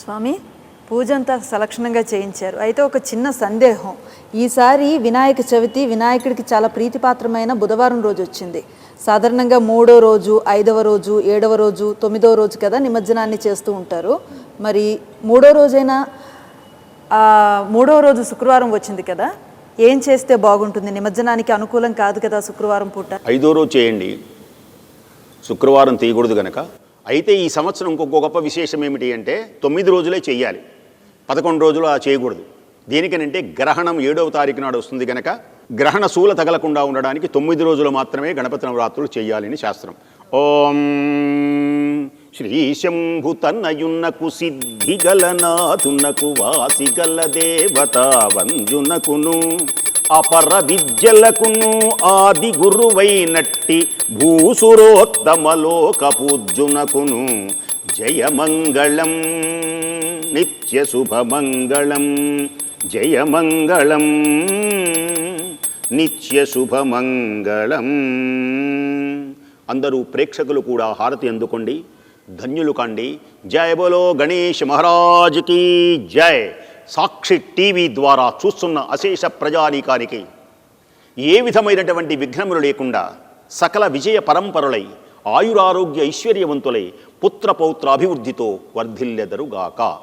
స్వామి పూజ అంతా సలక్షణంగా చేయించారు. అయితే ఒక చిన్న సందేహం, ఈసారి వినాయక చవితి వినాయకుడికి చాలా ప్రీతిపాత్రమైన బుధవారం రోజు వచ్చింది. సాధారణంగా 3వ రోజు, 5వ రోజు, 7వ రోజు, 9వ రోజు కదా నిమజ్జనాన్ని చేస్తూ ఉంటారు. మరి 3వ రోజైనా 3వ రోజు శుక్రవారం వచ్చింది కదా, ఏం చేస్తే బాగుంటుంది? నిమజ్జనానికి అనుకూలం కాదు కదా శుక్రవారం పూట. 5వ రోజు చేయండి, శుక్రవారం తీయకూడదు గనక. అయితే ఈ సంవత్సరం ఇంకొక గొప్ప విశేషం ఏమిటి అంటే 9 రోజులే చెయ్యాలి, 11 రోజులు చేయకూడదు. దేనికనంటే గ్రహణం 7వ తారీఖు నాడు వస్తుంది కనుక గ్రహణ శూల తగలకుండా ఉండడానికి 9 రోజులు మాత్రమే గణపతి నవరాత్రులు చేయాలని శాస్త్రం. ఓం శ్రీశంభు తన్నయున్నకు సిద్ధిగలనాథునకు వాసిగల దేవతా వంజునకును అపర విద్యలకును ఆది గురువైనట్టి భూసురోత్తమలోక పూజ్యునకును జయమంగళం నిత్య శుభమంగళం, జయమంగళం నిత్య శుభమంగళం. అందరూ ప్రేక్షకులు కూడా హారతి అందుకోండి, ధన్యులు కాండి. జయ బోలో గణేష్ మహారాజుకి జై. సాక్షి టీవీ ద్వారా చూస్తున్న అశేష ప్రజానీకానికి ఏ విధమైనటువంటి విఘ్నములు లేకుండా సకల విజయ పరంపరులై ఆయురారోగ్య ఐశ్వర్యవంతులై పుత్రపౌత్ర అభివృద్ధితో వర్ధిల్లెదరుగాక.